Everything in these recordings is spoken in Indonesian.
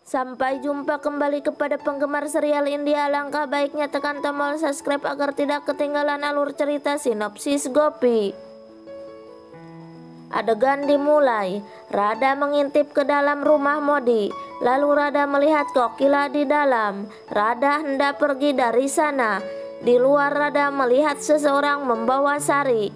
Sampai jumpa kembali kepada penggemar serial India. Alangkah baiknya tekan tombol subscribe agar tidak ketinggalan alur cerita sinopsis Gopi. Adegan dimulai. Radha mengintip ke dalam rumah Modi. Lalu Radha melihat Kokila di dalam. Radha hendak pergi dari sana. Di luar Radha melihat seseorang membawa sari.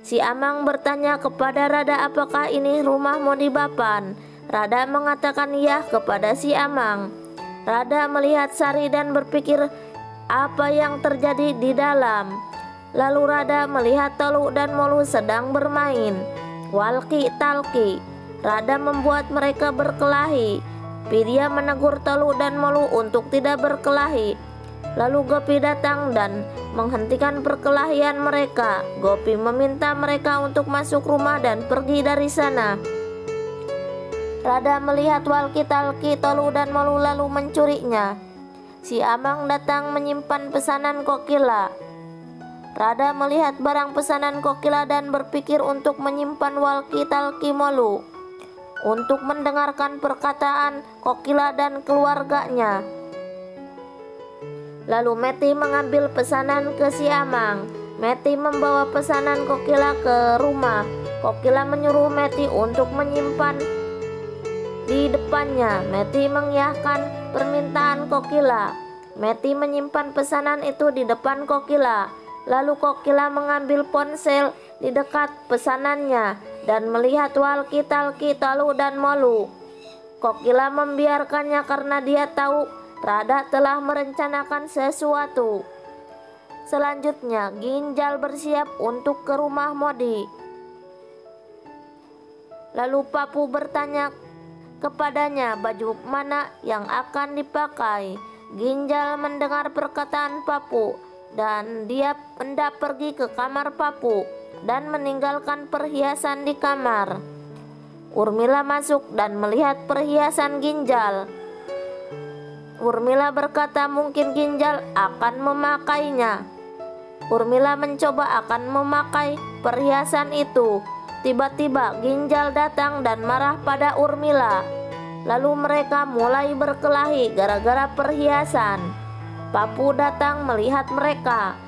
Si Amang bertanya kepada Radha, apakah ini rumah Modi Bapan? Radha mengatakan iya kepada si Amang. Radha melihat sari dan berpikir apa yang terjadi di dalam. Lalu Radha melihat Tolu dan Molu sedang bermain walki-talki. Radha membuat mereka berkelahi. Vidya menegur Tolu dan Molu untuk tidak berkelahi. Lalu Gopi datang dan menghentikan perkelahian mereka. Gopi meminta mereka untuk masuk rumah dan pergi dari sana. Radha melihat walki-talki Tolu dan Molu lalu mencurinya. Si Amang datang menyimpan pesanan Kokila. Radha melihat barang pesanan Kokila dan berpikir untuk menyimpan walki-talki Molu untuk mendengarkan perkataan Kokila dan keluarganya. Lalu Meti mengambil pesanan ke si Amang. Meti membawa pesanan Kokila ke rumah. Kokila menyuruh Meti untuk menyimpan di depannya. Meti mengiyakan permintaan Kokila. Meti menyimpan pesanan itu di depan Kokila. Lalu Kokila mengambil ponsel di dekat pesanannya dan melihat walki-talki Tolu dan Molu. Kokila membiarkannya karena dia tahu Radha telah merencanakan sesuatu. Selanjutnya Ginjal bersiap untuk ke rumah Modi. Lalu Papu bertanya kepadanya baju mana yang akan dipakai. Ginjal mendengar perkataan Papu dan dia hendak pergi ke kamar Papu dan meninggalkan perhiasan di kamar. Urmila masuk dan melihat perhiasan Ginjal. Urmila berkata mungkin Ginjal akan memakainya. Urmila mencoba akan memakai perhiasan itu. Tiba-tiba Ginjal datang dan marah pada Urmila. Lalu mereka mulai berkelahi gara-gara perhiasan. Papu datang melihat mereka.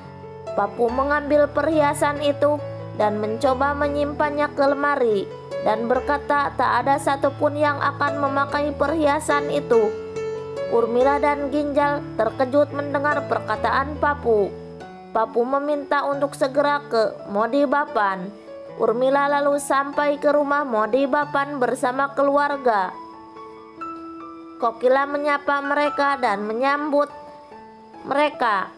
Papu mengambil perhiasan itu dan mencoba menyimpannya ke lemari dan berkata tak ada satupun yang akan memakai perhiasan itu. Urmila dan Ginjal terkejut mendengar perkataan Papu. Papu meminta untuk segera ke Modi Bapan. Urmila lalu sampai ke rumah Modi Bapan bersama keluarga. Kokila menyapa mereka dan menyambut mereka.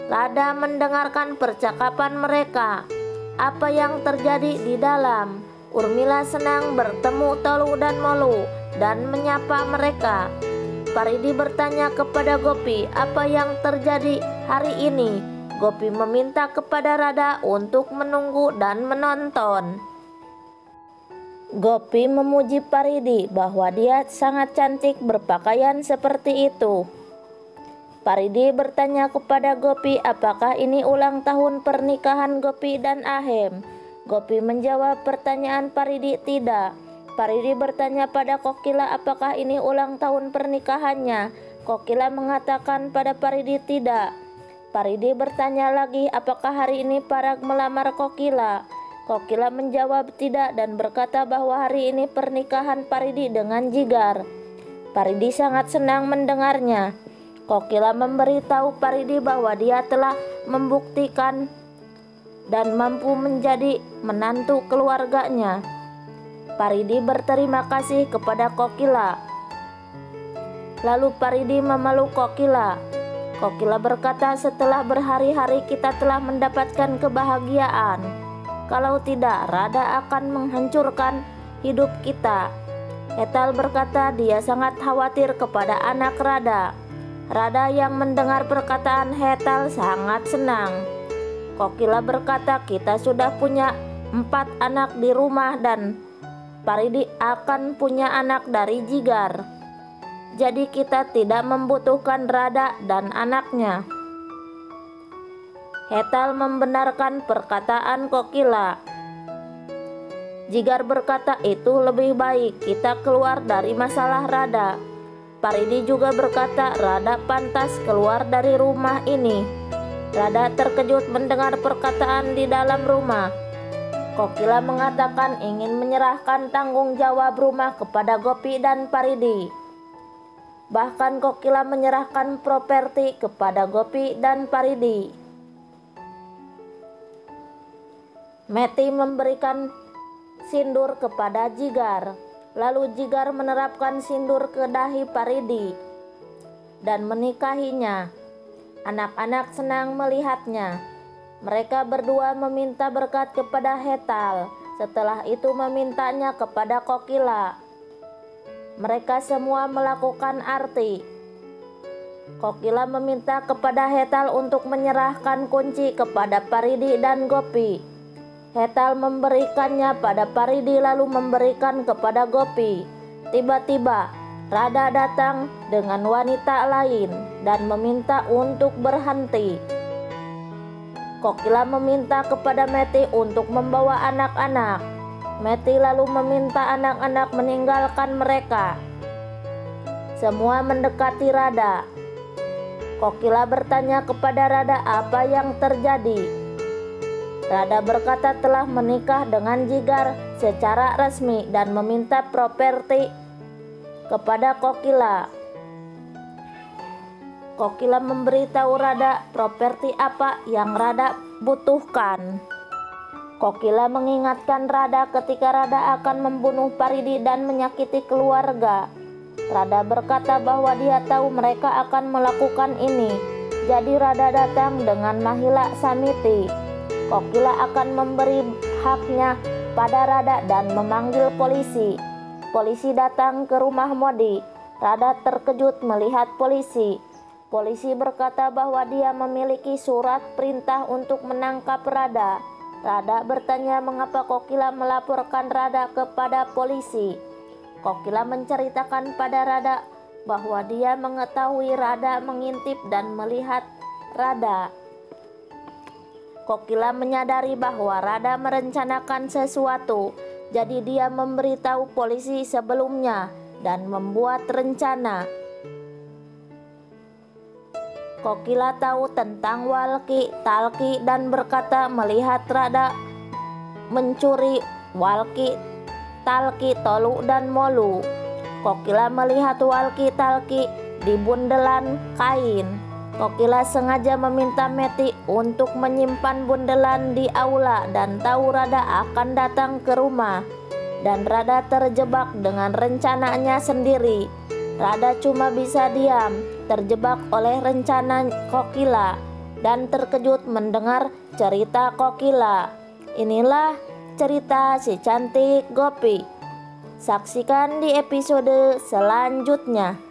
Radha mendengarkan percakapan mereka. Apa yang terjadi di dalam? Urmila senang bertemu Tolu dan Molu dan menyapa mereka. Paridi bertanya kepada Gopi apa yang terjadi hari ini. Gopi meminta kepada Radha untuk menunggu dan menonton. Gopi memuji Paridi bahwa dia sangat cantik berpakaian seperti itu. Paridi bertanya kepada Gopi apakah ini ulang tahun pernikahan Gopi dan Ahem. Gopi menjawab pertanyaan Paridi tidak. Paridi bertanya pada Kokila apakah ini ulang tahun pernikahannya. Kokila mengatakan pada Paridi tidak. Paridi bertanya lagi apakah hari ini Parag melamar Kokila. Kokila menjawab tidak dan berkata bahwa hari ini pernikahan Paridi dengan Jigar. Paridi sangat senang mendengarnya. Kokila memberitahu Paridi bahwa dia telah membuktikan dan mampu menjadi menantu keluarganya. Paridi berterima kasih kepada Kokila. Lalu Paridi memeluk Kokila. Kokila berkata setelah berhari-hari kita telah mendapatkan kebahagiaan. Kalau tidak Radha akan menghancurkan hidup kita. Hetal berkata dia sangat khawatir kepada anak Radha. Radha yang mendengar perkataan Hetal sangat senang. Kokila berkata kita sudah punya 4 anak di rumah dan Paridi akan punya anak dari Jigar. Jadi kita tidak membutuhkan Radha dan anaknya. Hetal membenarkan perkataan Kokila. Jigar berkata, itu lebih baik kita keluar dari masalah Rada. Paridi juga berkata, Rada pantas keluar dari rumah ini. Rada terkejut mendengar perkataan di dalam rumah. Kokila mengatakan ingin menyerahkan tanggung jawab rumah kepada Gopi dan Paridi. Bahkan Kokila menyerahkan properti kepada Gopi dan Paridi. Meti memberikan sindur kepada Jigar. Lalu Jigar menerapkan sindur ke dahi Paridi dan menikahinya. Anak-anak senang melihatnya. Mereka berdua meminta berkat kepada Hetal. Setelah itu memintanya kepada Kokila. Mereka semua melakukan arti. Kokila meminta kepada Hetal untuk menyerahkan kunci kepada Paridi dan Gopi. Hetal memberikannya pada Paridi lalu memberikan kepada Gopi. Tiba-tiba Rada datang dengan wanita lain dan meminta untuk berhenti. Kokila meminta kepada Meti untuk membawa anak-anak. Meti lalu meminta anak-anak meninggalkan mereka. Semua mendekati Rada. Kokila bertanya kepada Rada apa yang terjadi. Rada berkata telah menikah dengan Jigar secara resmi dan meminta properti kepada Kokila. Kokila memberitahu Rada properti apa yang Rada butuhkan. Kokila mengingatkan Rada ketika Rada akan membunuh Paridi dan menyakiti keluarga. Rada berkata bahwa dia tahu mereka akan melakukan ini. Jadi Rada datang dengan Mahila Samiti. Kokila akan memberi haknya pada Rada dan memanggil polisi. Polisi datang ke rumah Modi. Rada terkejut melihat polisi. Polisi berkata bahwa dia memiliki surat perintah untuk menangkap Rada. Rada bertanya mengapa Kokila melaporkan Rada kepada polisi. Kokila menceritakan pada Rada bahwa dia mengetahui Rada mengintip dan melihat Rada. Kokila menyadari bahwa Rada merencanakan sesuatu. Jadi dia memberitahu polisi sebelumnya dan membuat rencana. Kokila tahu tentang Walki, Talki dan berkata melihat Rada mencuri Walki, Talki, Tolu dan Molu. Kokila melihat Walki, Talki di bundelan kain. Kokila sengaja meminta Meti untuk menyimpan bundelan di aula dan tahu Rada akan datang ke rumah. Dan Rada terjebak dengan rencananya sendiri. Rada cuma bisa diam, terjebak oleh rencana Kokila dan terkejut mendengar cerita Kokila. Inilah cerita si cantik Gopi. Saksikan di episode selanjutnya.